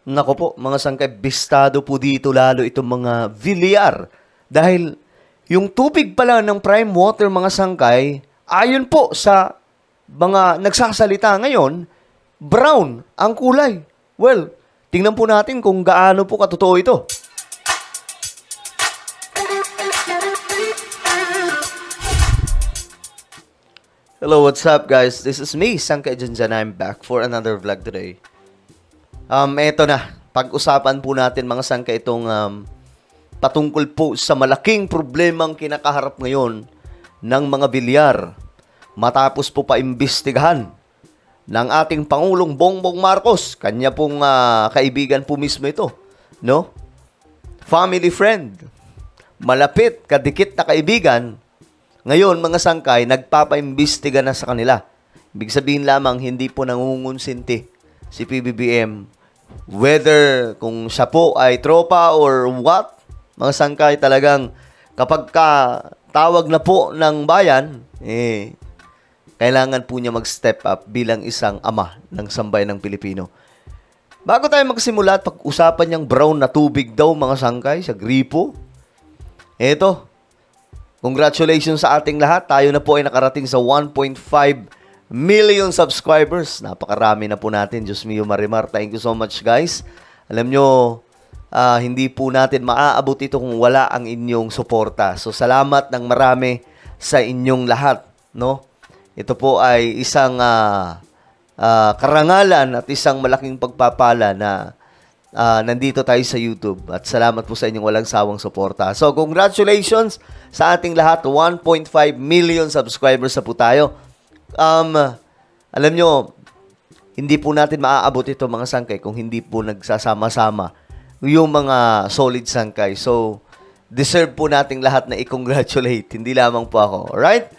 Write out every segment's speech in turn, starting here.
Nako po, mga sangkay, bistado po dito lalo itong mga Villar. Dahil yung tubig pala ng prime water, mga sangkay, ayon po sa mga nagsasalita ngayon, brown ang kulay. Well, tingnan po natin kung gaano po katotoo ito. Hello, what's up guys? This is me, Sangkay Janjan. I'm back for another vlog today. Eto na. Pag-usapan po natin mga sangkay itong patungkol po sa malaking problemang kinakaharap ngayon ng mga Villar. Matapos po paimbestigahan ng ating Pangulong Bongbong Marcos. Kanya pong kaibigan po mismo ito. No? Family friend. Malapit, kadikit na kaibigan. Ngayon, mga sangkay, nagpapaimbestiga na sa kanila. Ibig sabihin lamang, hindi po nangungunsinti si PBBM. Whether kung siya po ay tropa or what, mga sangkay, talagang kapag tawag na po ng bayan, kailangan po niya mag-step up bilang isang ama ng sambayan ng Pilipino. Bago tayo magsimula at pag-usapan niyang brown na tubig daw, mga sangkay, sa gripo, eto, congratulations sa ating lahat. Tayo na po ay nakarating sa 1.5 million subscribers. Napakarami na po natin. Diyos mio marimar. Thank you so much, guys. Alam nyo, hindi po natin maaabot ito kung wala ang inyong suporta. So, salamat ng marami sa inyong lahat. No? Ito po ay isang karangalan at isang malaking pagpapala na nandito tayo sa YouTube. At salamat po sa inyong walang sawang suporta. So, congratulations sa ating lahat. 1.5 million subscribers na po tayo. Alam nyo, hindi po natin maaabot ito, mga sangkay, kung hindi po nagsasama-sama yung mga solid sangkay. So, deserve po nating lahat na i-congratulate. Hindi lamang po ako. Alright?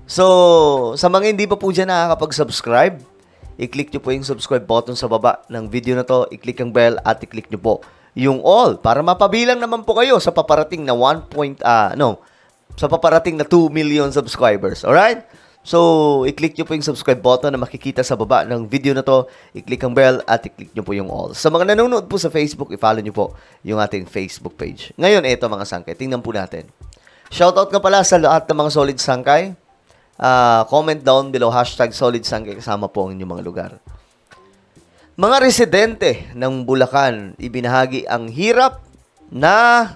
So, sa mga hindi pa po dyan nakakapag-subscribe, i-click nyo po yung subscribe button sa baba ng video na to, i-click ang bell at i-click nyo po yung all para mapabilang naman po kayo sa paparating na sa paparating na 2 million subscribers. Alright? So, i-click nyo po yung subscribe button na makikita sa baba ng video na to, i-click ang bell at i-click nyo po yung all. Sa mga nanonood po sa Facebook, i-follow nyo po yung ating Facebook page. Ngayon, eto mga sangkay, tingnan po natin. Shoutout nga pala sa lahat ng mga solid sangkay. Comment down below, #solid sangkay, kasama po ang inyong mga lugar. Mga residente ng Bulacan, ibinahagi ang hirap na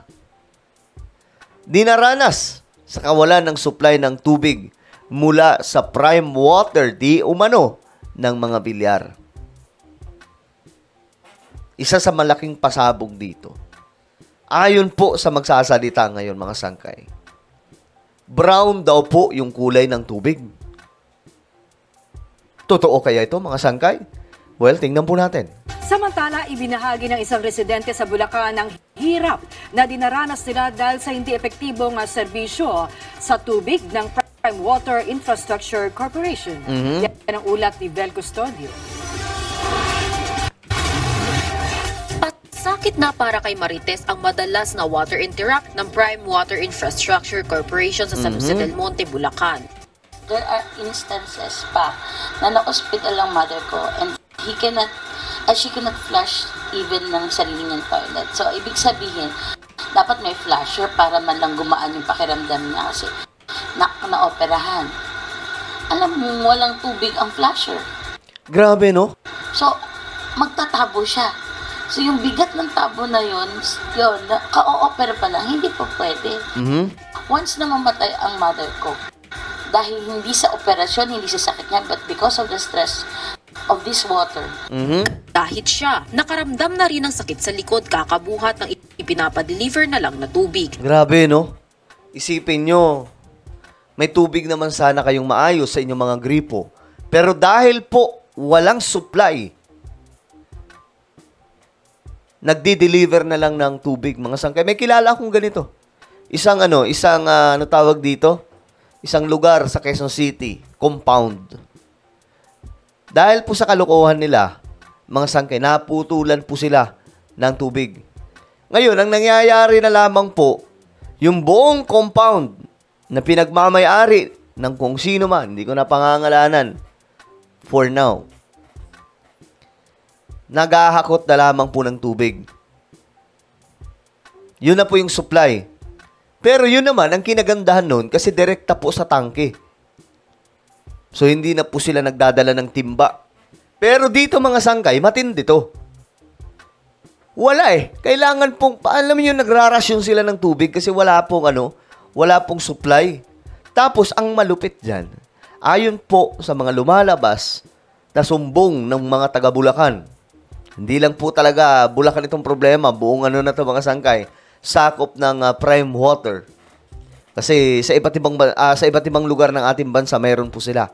dinaranas sa kawalan ng supply ng tubig mula sa prime water di umano ng mga Villar. Isa sa malaking pasabog dito. Ayon po sa magsasalita ngayon, mga sangkay, brown daw po yung kulay ng tubig. Totoo kaya ito, mga sangkay? Well, tingnan po natin. Samantala, ibinahagi ng isang residente sa Bulacan ang hirap na dinaranas nila dahil sa hindi epektibong serbisyo sa tubig ng Prime Water Infrastructure Corporation. Yan ang ulat ni Vel Custodio. Sakit na para kay Marites ang madalas na water interrupt ng Prime Water Infrastructure Corporation sa San Jose del Monte, Bulacan. There are instances pa na na-hospital ang mother ko and she cannot flush even ng sarili niyang toilet. So, ibig sabihin, dapat may flusher para man lang gumaan yung pakiramdam niya kasi na-operahan. Alam mo, walang tubig ang flusher. Grabe, no? So, magtatabo siya. So, yung bigat ng tabo na yun, ka-o-opera pa lang, hindi pa pwede. Once na mamatay ang mother ko, dahil hindi sa operasyon, hindi sa sakit niya, but because of the stress of this water. Kahit siya, nakaramdam na rin ng sakit sa likod kakabuhat ng ipinapadeliver na lang na tubig. Grabe, no? Isipin nyo, may tubig naman sana kayong maayos sa inyong mga gripo. Pero dahil po walang supply, nagdi-deliver na lang ng tubig, mga sangkay. May kilala akong ganito. Isang tawag dito? Isang lugar sa Quezon City, compound. Dahil po sa kalokohan nila, mga sangkay, naputulan po sila ng tubig. Ngayon, ang nangyayari na lamang po, yung buong compound na pinagmamayari ng kung sino man, hindi ko na pangangalanan for now, naghahakot na lamang po ng tubig. Yun na po yung supply. Pero yun naman, ang kinagandahan nun, kasi direkta po sa tangke. So, hindi na po sila nagdadala ng timba. Pero dito mga sangkay, matindi to. Wala eh. Kailangan pong, alam niyo, nagrarasyon sila ng tubig kasi wala pong supply. Tapos, ang malupit dyan, ayon po sa mga lumalabas na sumbong ng mga taga Bulacan, hindi lang po talaga Bulacan itong problema, buong na to mga sangkay, sakop ng prime water. Kasi sa iba't ibang lugar ng ating bansa, mayroon po sila.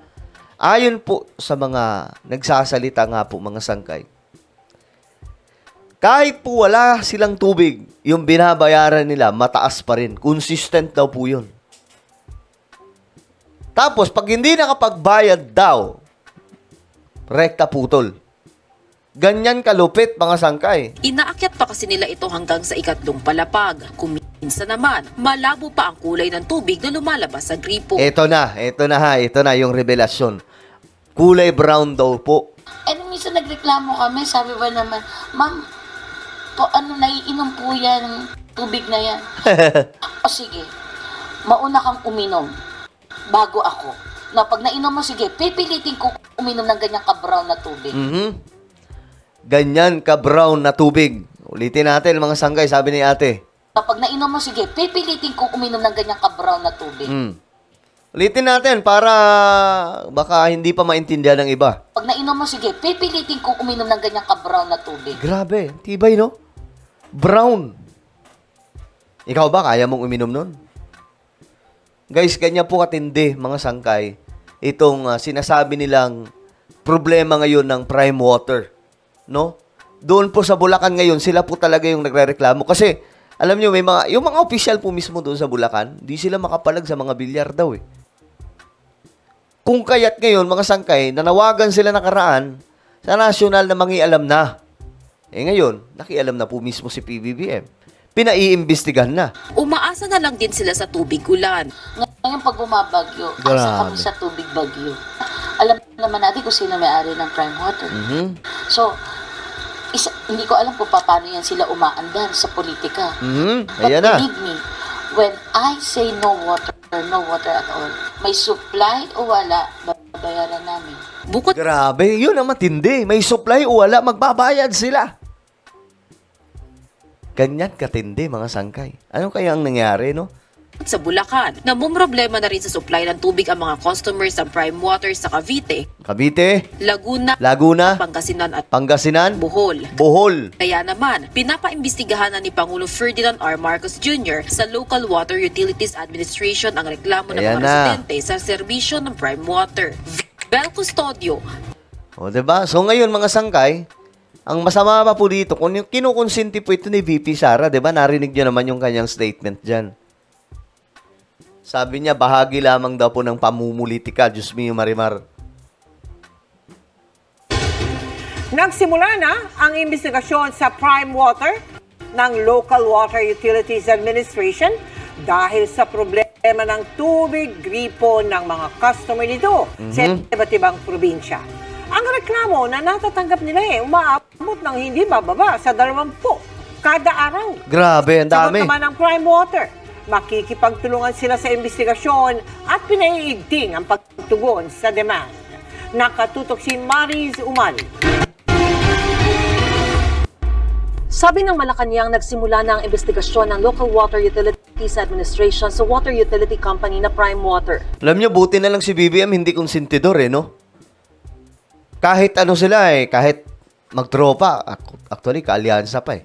Ayon po sa mga nagsasalita nga po mga sangkay, kahit po wala silang tubig, yung binabayaran nila, mataas pa rin. Consistent daw po yun. Tapos, pag hindi nakapagbayad daw, rekta putol. Ganyan kalupit, mga sangkay. Inaakyat pa kasi nila ito hanggang sa ikatlong palapag. Kung minsan naman, malabo pa ang kulay ng tubig na lumalabas sa gripo. Ito na yung revelasyon. Kulay brown daw po. And minsan nagreklamo kami, sabi ba naman, ma'am, naiinom po yan, tubig na yan. O sige, mauna kang uminom bago ako. Na pag nainom mo, sige, pipilitin ko uminom ng ganyang ka-brown na tubig. Ganyan ka-brown na tubig. Ulitin natin mga sangkay, sabi ni ate. Pag nainom mo, sige, pipilitin ko uminom ng ganyang ka-brown na tubig. Ulitin natin para baka hindi pa maintindihan ng iba. Pag nainom mo, sige, pipilitin ko uminom ng ganyang ka-brown na tubig. Grabe, tibay no? Brown. Ikaw ba, kaya mong uminom nun? Guys, ganyan po katindi, mga sangkay, itong sinasabi nilang problema ngayon ng prime water. No? Doon po sa Bulacan ngayon, sila po talaga yung nagrereklamo. Kasi, alam nyo, yung mga official po mismo doon sa Bulacan, di sila makapalag sa mga bilyar daw eh. Kung kaya't ngayon, mga sangkay, nanawagan sila nakaraan sa nasyonal na mangialam na. Ngayon, nakialam na po mismo si PBBM. Pinaiimbestigahan na. Umaasa na lang din sila sa tubig ulan. Ngayon pag bumabagyo, asa kami sa tubig bagyo. Alam naman natin kung sino may-ari ng prime water. So, hindi ko alam kung paano yan sila umaandar sa politika. But believe me, when I say no water at all, may supply o wala, babayaran namin. Bukod Grabe, yun ang matindi. May supply o wala, magbabayad sila. Ganyan katindi, mga sangkay. Ano kaya ang nangyari, no? sa Bulacan, namumroblema na rin sa supply ng tubig ang mga customers ng Prime Water sa Cavite, Laguna, Pangasinan, Bohol. Kaya naman, pinapaimbestigahan na ni Pangulo Ferdinand R. Marcos Jr. sa Local Water Utilities Administration ang reklamo ng mga residente sa serbisyo ng Prime Water. Bel Custodio. O, diba? So ngayon mga sangkay, ang masama pa po dito, kung kinukonsinti po ito ni VP Sara, diba? Narinig nyo naman yung kanyang statement dyan. Sabi niya, bahagi lamang daw po ng pamumulitika. Diyos mio, Marimar. Nagsimula na ang investigasyon sa Prime Water ng Local Water Utilities Administration dahil sa problema ng tubig gripo ng mga customer nito sa iba't ibang probinsya. Ang reklamo na natatanggap nila umaabot ng hindi bababa sa 20 kada araw. Grabe, ang dami. Sagot naman ng Prime Water, makikipagtulungan sila sa investigasyon at pinaiigting ang pagtugon sa demand. Nakatutok si Mariz Umali. Sabi ng Malacanang, nagsimula na ang investigasyon ng Local Water Utilities Administration sa water utility company na Prime Water. Alam niyo, buti na lang si BBM hindi konsentidor no? Kahit ano sila kahit magtropa, actually kaalyansa pa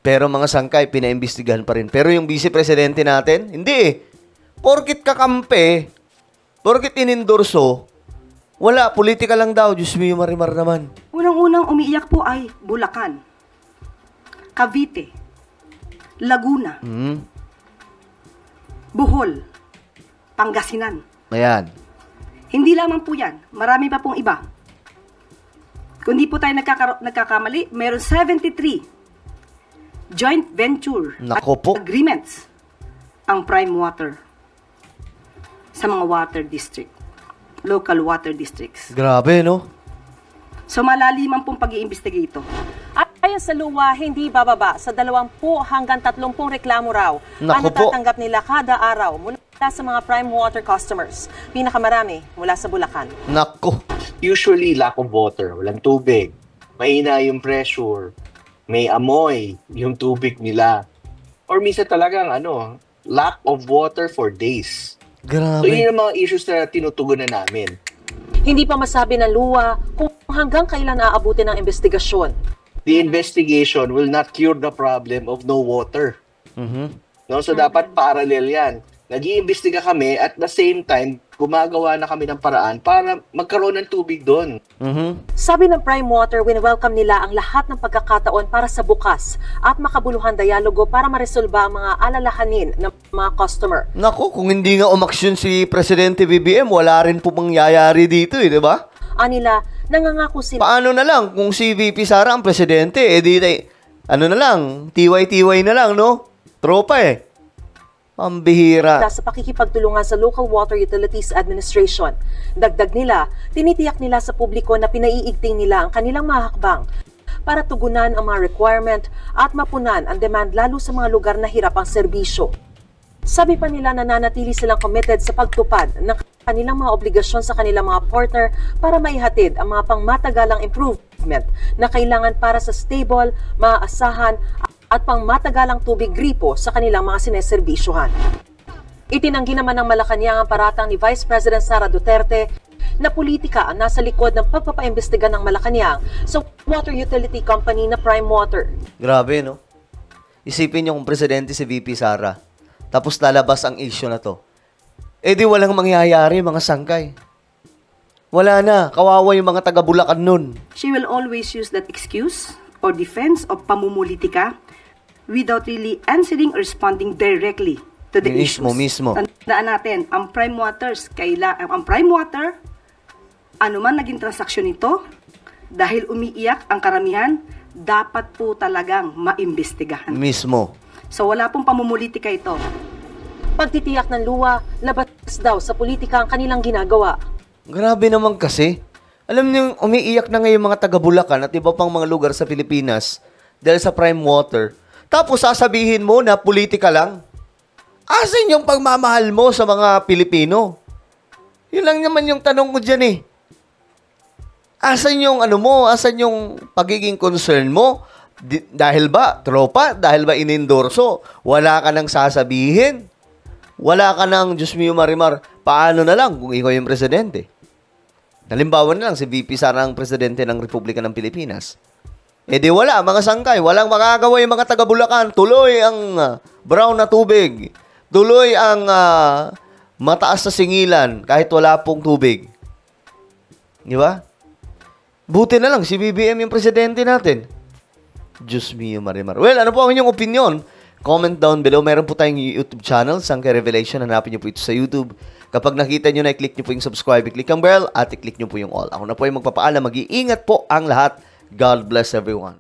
Pero mga sangkay, pinaimbestigahan pa rin. Pero yung vice presidente natin, hindi Porkit kakampi, porkit inendorso, wala, politika lang daw. Diyos mio, Marimar naman. Unang-unang umiiyak po ay Bulacan, Cavite, Laguna, Bohol, Pangasinan. Ayan. Hindi lamang po yan. Marami pa pong iba. Kung di po tayo nagkakamali, mayroon 73 joint venture agreements ang Prime Water sa mga water district, local water districts. Grabe, no? So malaliman pong pag-iimbestiga ito. Ayon sa luwa, hindi bababa sa 20 hanggang 30 reklamo raw ang natatanggap nila kada araw mula sa mga Prime Water customers. Pinakamarami mula sa Bulacan. Nako. Usually, lack of water, walang tubig. Mahina yung pressure, may amoy yung tubig nila. Or minsan talagang lack of water for days. Grabe. So, yun ang mga issues na tinutugunan namin. Hindi pa masabi ng luwa kung hanggang kailan aabutin ang investigasyon. The investigation will not cure the problem of no water. No? So, dapat parallel yan. Nag-iimbestiga kami at the same time, gumagawa na kami ng paraan para magkaroon ng tubig doon. Sabi ng Prime Water, wini-welcome nila ang lahat ng pagkakataon para sa bukas at makabuluhan dialogo para maresolba ang mga alalahanin ng mga customer. Nako, kung hindi nga umaksyon si Presidente BBM, wala rin po mangyayari dito, di ba? Anila, nangangako sila. Paano na lang kung si VP Sara ang presidente, na lang, TY-TY na lang, no? Tropa Pambihira. Sa pakikipagtulungan sa Local Water Utilities Administration. Dagdag nila, tinitiyak nila sa publiko na pinaiigting nila ang kanilang mga hakbang para tugunan ang mga requirement at mapunan ang demand lalo sa mga lugar na hirap ang serbisyo. Sabi pa nila na nanatili silang committed sa pagtupad ng kanilang mga obligasyon sa kanilang mga partner para maihatid ang mga pangmatagalang improvement na kailangan para sa stable, maaasahan at pangmatagalang tubig gripo sa kanilang mga sineserbisyuhan. Itinanggi naman ng Malacanang ang paratang ni Vice President Sara Duterte na politika ang nasa likod ng pagpapaimbestiga ng Malacanang sa water utility company na Prime Water. Grabe, no? Isipin niyo kung presidente si VP Sara, tapos lalabas ang issue na to. Di walang mangyayari, mga sangkay. Wala na. Kawawa yung mga taga-Bulacan nun. She will always use that excuse or defense of pamumulitika without really answering or responding directly to the issues. Mismo. Tandaan natin, ang Prime Water, ano man naging transaksyon nito, dahil umiiyak ang karamihan, dapat po talagang maimbestigahan. Mismo. So wala pong pamumulitika ito. Pagtitiyak ng luwa, labas daw sa politika ang kanilang ginagawa. Grabe naman kasi. Alam niyo, umiiyak na ngayon mga taga-Bulacan at iba pang mga lugar sa Pilipinas dahil sa Prime Water. Tapos sasabihin mo na politika lang. Asan yung pagmamahal mo sa mga Pilipino? Yun lang naman yung tanong ko dyan Asan yung asan yung pagiging concern mo? Dahil ba tropa? Dahil ba inendorso? Wala ka nang sasabihin? Wala ka nang, Diyos mio Marimar, paano na lang kung ikaw yung presidente? Halimbawa na lang si VP Sara ang presidente ng Republika ng Pilipinas. Di wala, mga sangkay. Walang makagawa yung mga taga-Bulacan. Tuloy ang brown na tubig. Tuloy ang mataas na singilan kahit wala pong tubig. Di ba? Buti na lang si BBM yung presidente natin. Diyos mio Marimar. Well, ano po ang inyong opinion? Comment down below. Meron po tayong YouTube channel, Sangkay Revelation. Hanapin niyo po ito sa YouTube. Kapag nakita nyo na, i-click nyo po yung subscribe, i-click ang bell, at i-click nyo po yung all. Ako na po yung magpapaalam. Mag-iingat po ang lahat. God bless everyone.